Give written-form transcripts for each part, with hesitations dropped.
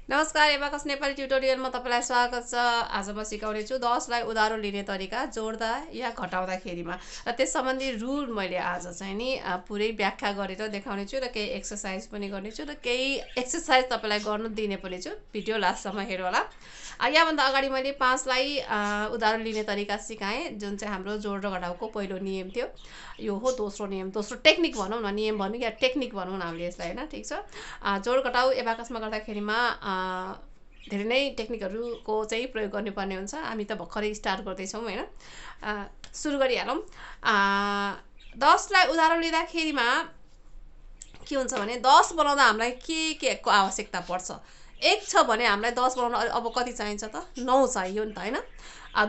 नमस्कार एबाकस नेपाली ट्युटोरियलमा तपाईलाई स्वागत छ। आज म सिकाउने छु 10 लाई उधारो लिने तरिका जोड्दा या घटाउँदाखेरिमा र त्यस सम्बन्धी रुल मैले आज चाहिँ नि पुरै व्याख्या गरेर देखाउने छु र केही एक्सरसाइज पनि गर्ने छु र केही एक्सरसाइज तपाईलाई गर्नु दिने पनि छु। भिडियो लास्टसम्म हेर्नु होला। यहाँभन्दा अगाडि मैले 5 लाई उधारो लिने तरिका सिकाएँ, जुन चाहिँ हाम्रो जोड र घटाउको पहिलो नियम थियो। यो हो दोस्रो नियम, दोस्रो टेक्निक भनौँ न, नियम भन्नु या टेक्निक भनौँ न हामीले यसलाई, हैन? ठीक छ। जोड घटाउ एबाकसमा गर्दाखेरिमा धेरै नै टेक्निकहरूको चाहिँ प्रयोग गर्नुपर्ने हुन्छ। हामी त भर्खरै स्टार्ट गर्दैछौँ, हैन? सुरु गरिहालौँ। 10 लाई उधारो लिँदाखेरिमा के हुन्छ भने 10 बनाउँदा हामीलाई के को आवश्यकता पर्छ? 1 छ भने हामीलाई 10 बनाउन अब कति चाहिन्छ त? 9 चाहियो नि त, हैन?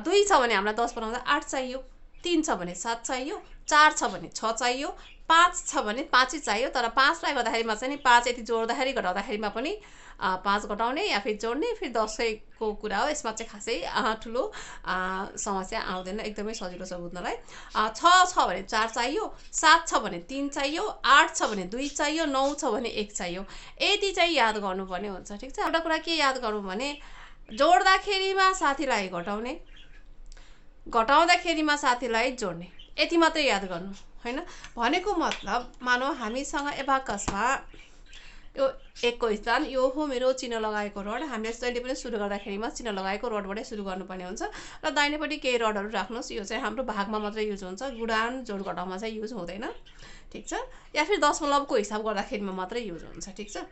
2 छ भने हामीलाई 10 बनाउँदा 8 चाहियो, 3 छ भने 7 चाहियो, 4 छ भने 6 चाहियो, 5 छ भने 5 चाहियो। तर 5 लाई गर्दाखेरिमा चाहिँ नि 5 यति जोड्दाखेरि घटाउँदाखेरिमा पनि 5 घटाउने या फिर जोड्ने फिर 10 को कुरा हो। यसमा चाहिँ खासै ठुलो समस्या आउँदैन, एकदमै सजिलो छ बुझ्नलाई। 6 छ भने 4 चाहियो, 7 छ भने 3 चाहियो, 8 छ भने 2 चाहियो, 9 छ भने 1 चाहियो। यति चाहिँ याद गर्नुपर्ने हुन्छ, ठीक छ। एउटा कुरा के याद गरौँ भने जोड्दाखेरिमा साथीलाई घटाउने, घटाउँदाखेरिमा साथीलाई जोड्ने, यति मात्रै याद गर्नु, हैन? भनेको मतलब मानौ हामीसँग एबाकसमा यो 1 को स्थान यो हो मेरो चिन्ह लगाएको रड। हामीले जहिले पनि सुरु गर्दाखेरिमा चिन्ह लगाएको रडबाटै सुरु गर्नुपर्ने हुन्छ र दाहिनेपट्टि केही रडहरू राख्नुहोस्। यो चाहिँ हाम्रो भागमा मात्रै युज हुन्छ, गुणान जोड घटाउमा चाहिँ युज हुँदैन, ठीक छ। या फिर दशमलवको हिसाब गर्दाखेरिमा मात्रै युज हुन्छ, ठीक छ।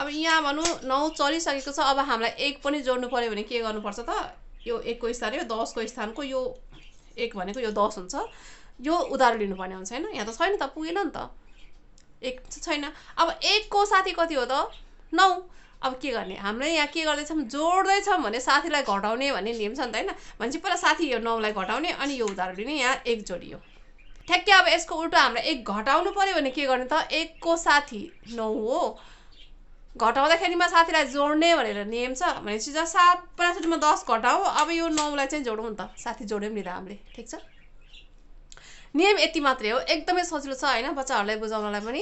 अब यहाँ भनौँ 9 चलिसकेको छ। अब हामीलाई 1 पनि जोड्नु पर्यो भने के गर्नुपर्छ त? यो 1 को स्थान यो 10 को स्थानको यो 1 भनेको यो 10 हुन्छ, यो उधारो लिनुपर्ने हुन्छ, हैन? यहाँ त छैन त, पुगेन नि त, 1 छैन। अब 1 को साथी कति हो त? 9। अब के गर्ने? हामीले यहाँ के गर्दैछौँ? जोड्दैछौँ भने साथीलाई घटाउने भन्ने नियम छ नि त, हैन? भनेपछि पहिला साथी यो 9 लाई घटाउने अनि यो उधारो लिने। यहाँ 1 जोडियो ठ्याक्कै। अब यसको उल्टा हामीलाई 1 घटाउनु पर्यो भने के गर्ने त? 1 को साथी 9 हो, घटाउँदाखेरिमा साथीलाई जोड्ने भनेर नियम छ। भनेपछि 7 10 घटाऊ, अब यो 9 लाई चाहिँ जोडौँ नि त, साथी जोड्यौँ नि त हामीले, ठीक छ। नियम यति मात्रै हो, एकदमै सजिलो छ, हैन? बच्चाहरूलाई बुझाउनलाई पनि।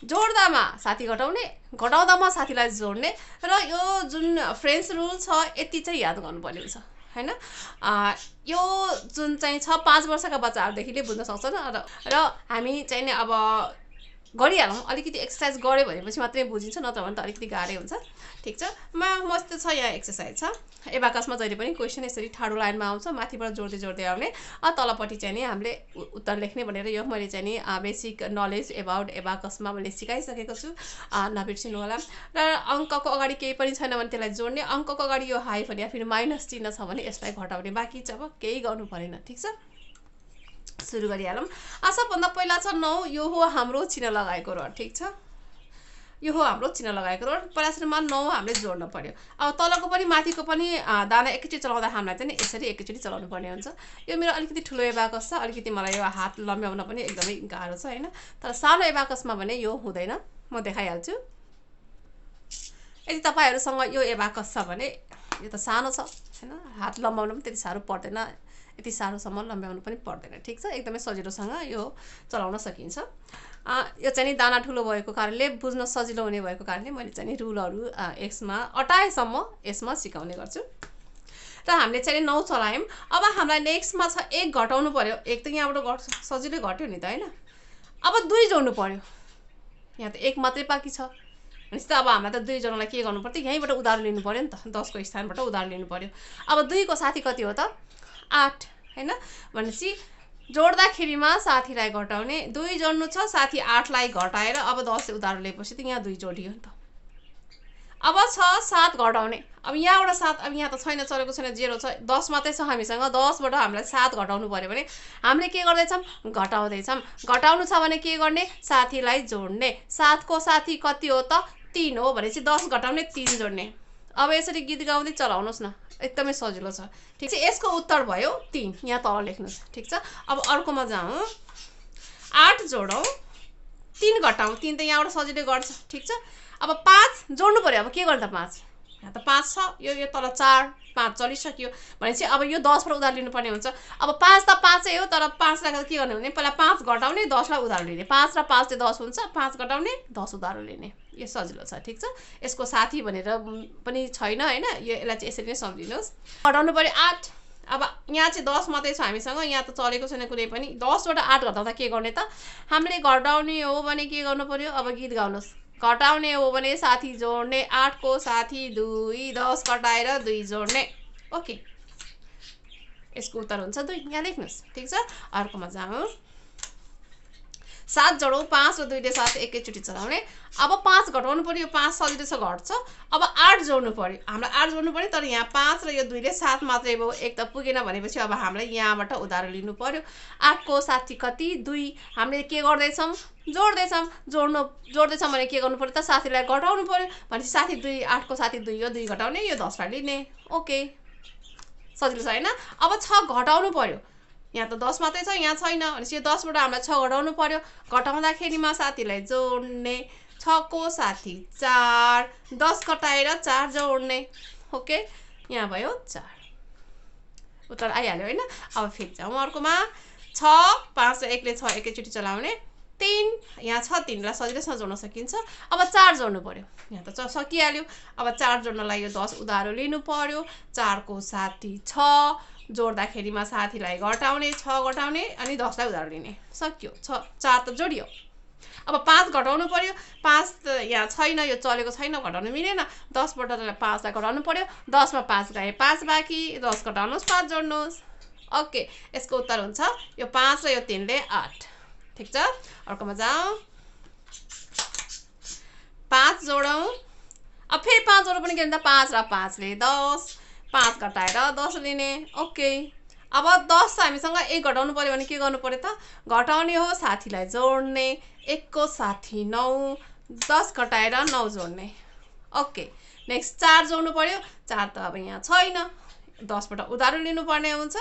जोड्दामा साथी घटाउने, घटाउँदामा साथीलाई जोड्ने र यो जुन फ्रेन्च रुल छ यति चाहिँ याद गर्नुपर्ने हुन्छ, हैन? यो जुन चाहिँ छ 5 वर्षका बच्चाहरूदेखिले बुझ्न सक्छन् र हामी चाहिँ नि अब गरिहालौँ। अलिकति एक्सर्साइज गऱ्यो भनेपछि मात्रै बुझिन्छ, नत्र भने त अलिकति गाह्रै हुन्छ, ठीक छ। मस्त छ। यहाँ एक्सर्साइज छ। एबाकसमा जहिले पनि क्वेसन यसरी ठाडो लाइनमा आउँछ, माथिबाट जोड्दै जोड्दै आउने, तलपट्टि चाहिँ नि हामीले उत्तर लेख्ने भनेर यो मैले चाहिँ नि बेसिक नलेज एबाउट एबाकसमा मैले सिकाइसकेको छु, नबिर्सिनु होला। र अङ्कको अगाडि केही पनि छैन भने त्यसलाई जोड्ने, अङ्कको अगाडि यो हाइफन या फिर माइनस चिन्ह छ भने यसलाई घटाउने, बाँकी चाहिँ अब केही गर्नु परेन, ठीक छ। सुरु गरिहालौँ। सबभन्दा पहिला छ 9, यो हो हाम्रो चिन्ह लगाएको रड, ठीक छ। यो हो हाम्रो चिन्ह लगाएको रड। पहिला सुरुमा 9 हामीले जोड्न पर्यो। अब तलको पनि माथिको पनि दाना एकैचोटि चलाउँदा हामीलाई चाहिँ यसरी एकैचोटि चलाउनु पर्ने हुन्छ। यो मेरो अलिकति ठुलो एबाकस छ, अलिकति मलाई यो हात लम्ब्याउन पनि एकदमै गाह्रो छ, हैन? तर सानो एबाकसमा भने यो हुँदैन, म देखाइहाल्छु। यदि तपाईहरुसँग यो एबाकस छ भने यो त सानो छ, हैन? हात लम्ब्याउन पनि त्यति साह्रो पर्दैन, यति साह्रोसम्म लम्ब्याउनु पनि पर्दैन, ठीक छ। एकदमै सजिलोसँग यो चलाउन सकिन्छ। यो चाहिँ नि दाना ठुलो भएको कारणले बुझ्न सजिलो हुने भएको कारणले मैले चाहिँ नि रुलहरू यसमा अटाएसम्म यसमा सिकाउने गर्छु। र हामीले चाहिँ 9 चलायौँ। अब हामीलाई नेक्स्टमा छ 1 घटाउनु पर्यो। 1 त यहाँबाट सजिलै घट्यो नि त, हैन? अब 2 जोड्नु पर्यो। यहाँ त 1 मात्रै बाँकी छ। भनेपछि त अब हामीलाई त 2 जनालाई के गर्नु पर्छ? यहीँबाट उधारो लिनु पर्यो नि त, 10 को स्थानबाट उधारो लिनु पर्यो। अब 2 को साथी कति हो त? 8, हैन? भनेपछि जोड्दाखेरिमा साथीलाई घटाउने, 2 जोड्नु छ, साथी 8 लाई घटाएर अब 10 उधारो लिएपछि त यहाँ 2 जोडियो नि त। अब छ 7 घटाउने। अब यहाँबाट 7, अब यहाँ त छैन, चलेको छैन, 0 छ, 10 मात्रै छ हामीसँग। 10 बाट हामीलाई 7 घटाउनु पर्यो भने हामीले के गर्दैछौँ? घटाउँदैछौँ। घटाउनु छ भने के गर्ने? साथीलाई जोड्ने। 7 को साथी कति हो त? 3 हो। भनेपछि 10 घटाउने, 3 जोड्ने। अब यसरी गीत गाउँदै चलाउनुहोस् न, एकदमै सजिलो छ, ठीक छ। यसको उत्तर भयो 3, यहाँ तल लेख्नुहोस्, ठीक छ। अब अर्कोमा जाउँ। 8 जोडौँ, 3 घटाउँ, 3 त यहाँबाट सजिलै गर्छ, ठीक छ। अब 5 जोड्नु पर्यो। अब के गर्ने त? 5 यहाँ त 5 छ, यो तल 4, 5 चलिसक्यो। भनेपछि अब यो 10 बाट उधारो लिनुपर्ने हुन्छ। अब 5 त 5 हो, तर 5 लाई के गर्ने भने पहिला 5 घटाउने, 10 लाई उधारो लिने। 5 र 5 ले 10 हुन्छ, 5 घटाउने, 10 उधारो लिने। यो सजिलो छ ठीक छ यसको साथी भनेर पनि छैन हैन यसलाई चाहिँ यसरी नै सम्झिनुस् घटाउनु पर्यो 8 अब यहाँ चाहिँ 10 मात्रै छ हामीसँग यहाँ त चलेको छैन कुनै पनि 10 बाट 8 घटाउँदा के गर्ने त हामीले घटाउने हो भने के गर्नु पर्यो अब गीत गाउनुस् घटाउने हो भने साथी जोड्ने 8 को साथी 2 10 घटाएर 2 जोड्ने ओके यसको उत्तर हुन्छ 2 यहाँ लेख्नुस् ठीक छ अर्कोमा जाऊ 7 जोडौं 5 र 2 ले 7 एकैचोटी चलाउने अब 5 घटाउनु पर्यो 5 सजिलो छ घट्छ अब 8 जोड्नु पर्यो हामीलाई 8 जोड्नु पर्यो तर यहाँ 5 र यो 2 ले 7 मात्रै भयो एक त पुगेन भनेपछि अब हामीले यहाँबाट उधारो लिनु पर्यो 8 को साथी कति 2 हामीले के गर्दै छौं जोड्दै छौं जोड्दै छौं भने के गर्नु पर्यो त साथीलाई घटाउनु पर्यो भनेपछि साथी 2 8 को साथी 2 यो 2 घटाउने यो 10 लाई लिने ओके सजिलो छ हैन अब 6 घटाउनु पर्यो यहाँ त 10 मात्रै छ यहाँ छैन भनेपछि यो 10 बाट हामीलाई 6 घटाउनु पर्यो घटाउँदाखेरिमा साथीलाई जोड्ने 6 को साथी 4 10 घटाएर 4 जोड्ने ओके यहाँ भयो 4 उत्तर आइहाल्यो हैन अब फेरि जाउँ अर्कोमा 6 5 र 1 ले 6 एकैचोटी चलाउने 3 यहाँ छ 3 लाई सजिलैसँग जोड्न सकिन्छ अब 4 जोड्नु पर्यो यहाँ त सकिहाल्यो अब 4 जोड्नलाई यो 10 उधारो लिनु पर्यो 4 को साथी 6 जोड्दाखेरिमा साथीलाई घटाउने 6 घटाउने अनि 10 लाई उधारो लिने सक्यो 4 त जोडियो अब 5 घटाउनु पर्यो 5 त यहाँ छैन यो चलेको छैन घटाउनु मिलेन 10 बाट 5 लाई घटाउनु पर्यो 10 मा 5 गए 5 बाँकी 10 घटाउनुस् 5 जोड्नुस् ओके यसको उत्तर हुन्छ यो 5 र यो 3 ले 8 ठीक छ अर्कोमा जाऊ 5 जोडौं अब फेरि 5 जोडौं पनि के हुन्छ 5 र 5 ले 10 5 घटाएर 10 लिने ओके अब 10 हामीसँग 1 घटाउनु पर्यो भने के गर्नु पर्यो त घटाउने हो साथीलाई जोड्ने 1 को साथी 9 10 घटाएर 9 जोड्ने ओके नेक्स्ट 4 जोड्नु पर्यो 4 त अब यहाँ छैन 10 बाट उधारो लिनु पर्ने हुन्छ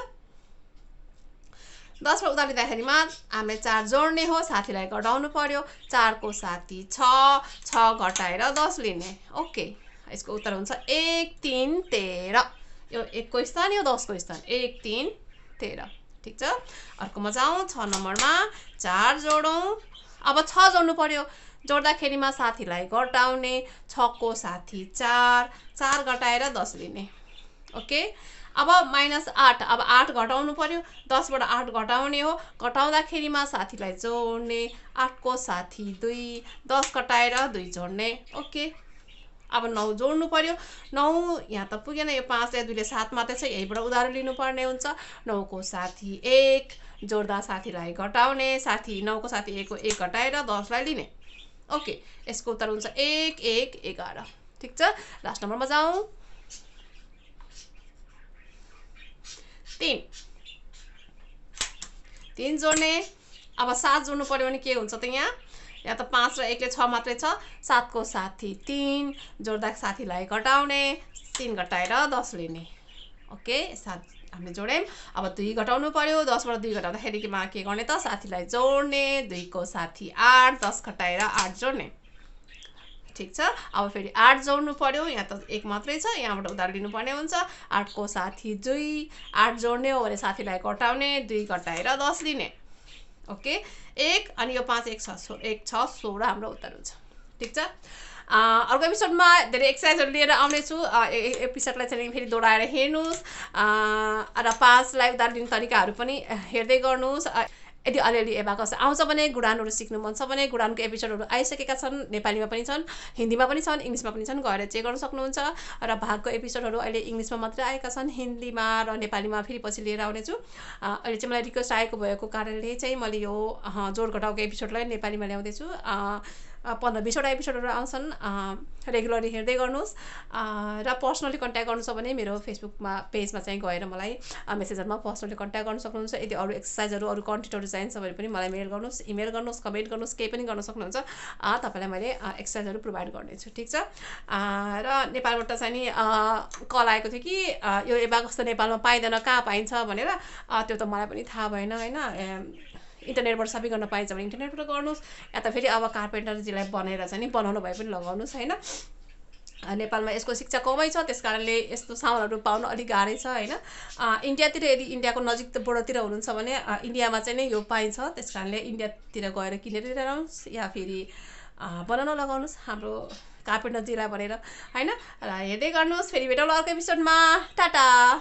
10 बाट उधारो लिँदाखेरिमा हामीले 4 जोड्ने हो साथीलाई घटाउनु पर्यो 4 को साथी 6 घटाएर 10 लिने ओके यसको उत्तर हुन्छ 1 3 13 यो 1 को स्थान यो 10 को स्थान 1 3 13 ठीक छ अर्कोमा जाउँ 6 नम्बरमा 4 जोडौं अब 6 जोड्नु पर्यो जोड्दाखेरिमा साथीलाई घटाउने 6 को साथी 4 घटाएर 10 लिने ओके अब -8 अब 8 घटाउनु पर्यो 10 बाट 8 घटाउने हो घटाउँदाखेरिमा साथीलाई जोड्ने 8 को साथी 2 10 घटाएर 2 जोड्ने ओके अब 9 जोड्नु पर्यो 9 यहाँ त पुगेन यो 5 र 2 ले 7 मात्रै छ यहीबाट उधारो लिनु पर्ने हुन्छ 9 को साथी 1 जोड्दा साथीलाई घटाउने साथी 9 को साथी 1 को 1 घटाएर 10 लाई लिने ओके यसको उत्तर हुन्छ 1 1 11 ठीक छ लास्ट नम्बरमा जाउँ 3 जोड्ने अब 7 जोड्नु पर्यो भने के हुन्छ त यहाँ त 5 र 1 ले 6 मात्रै छ 7 को साथी 3 जोड्दा साथीलाई घटाउने 3 घटाएर 10 लिने ओके 7 हामीले जोड्यौं अब 2 घटाउनु पर्यो 10 बाट 2 घटाउँदाखेरि के गर्ने त साथीलाई जोड्ने 2 को साथी 8 10 घटाएर 8 जोड्ने ठीक छ अब फेरि 8 जोड्नु पर्यो यहाँ त 1 मात्रै छ यहाँबाट उधारो लिनु पर्ने हुन्छ 8 को साथी 2 8 जोड्ने हो भने साथीलाई घटाउने 2 घटाएर 10 लिने ओके 1 अनि यो 5 1 6 16 हाम्रो उत्तर हुन्छ ठीक छ अर्को एपिसोडमा धेरै एक्सरसाइजहरु लिएर आउने छु एपिसोडलाई चाहिँ फेरि दोहोऱ्याएर हेर्नुस् र 5 लाई उधारो लिने तरिकाहरु पनि हेर्दै गर्नुस् यदि अलिअलि एबाकस आउँछ भने गुडानहरु सिक्नु मन छ भने गुडानको एपिसोडहरु आइसकेका छन् नेपालीमा पनि छन् हिन्दीमा पनि छन् इंग्लिशमा पनि छन् गएर चेक गर्न सक्नुहुन्छ र भागको एपिसोडहरु अहिले इंग्लिशमा मात्रै आएका छन् हिन्दीमा र नेपालीमा फेरि पछि लिएर आउने छु अहिले चाहिँ मलाई रिक्वेस्ट आएको भएको कारणले चाहिँ मैले यो जोड घटाउको एपिसोडलाई नेपालीमा ल्याउँदै छु 15-20 वटा एपिसोडहरु आउँछन् रेगुलरली हेर्दै गर्नुस् र पर्सनली कन्ट्याक्ट गर्नु छ भने मेरो फेसबुकमा पेजमा चाहिँ गएर मलाई मेसेजरमा पर्सनली कन्ट्याक्ट गर्न सक्नुहुन्छ यदि अरु एक्सरसाइजहरु अरु कन्टेन्टहरु चाहिन्छ भने पनि मलाई मेल गर्नुस् इमेल गर्नुस् कमेन्ट गर्नुस् केही पनि गर्न सक्नुहुन्छ तपाईलाई मैले एक्सरसाइजहरु प्रोवाइड गर्नेछु ठीक छ र नेपालबाट चाहिँ नि कल आएको थियो कि यो एबाकस त नेपालमा पाइदैन कहाँ पाइन्छ भनेर त्यो त मलाई पनि थाहा भएन हैन इन्टरनेटबाट सबै गर्न पाइन्छ भने इन्टरनेटबाट गर्नुस् या त फेरि अब कार्पेन्टरजीलाई बनाएर चाहिँ नि बनाउनु भए पनि लगाउनुस् हैन नेपालमा यसको शिक्षा कमै छ त्यसकारणले यस्तो सामानहरु पाउन अलि गाह्रै छ हैन इन्डियातिर यदि इन्डियाको नजिक बोर्डरतिर हुनुहुन्छ भने इन्डियामा चाहिँ नि यो पाइन्छ त्यसकारणले इन्डियातिर गएर किनेर लिएर आउनुस् या फेरि बनाउन लगाउनुहोस् हाम्रो कार्पेन्टरजीलाई भनेर हैन। र हेर्दै गर्नुहोस्, फेरि भेटौँला अर्को एपिसोडमा। टाटा।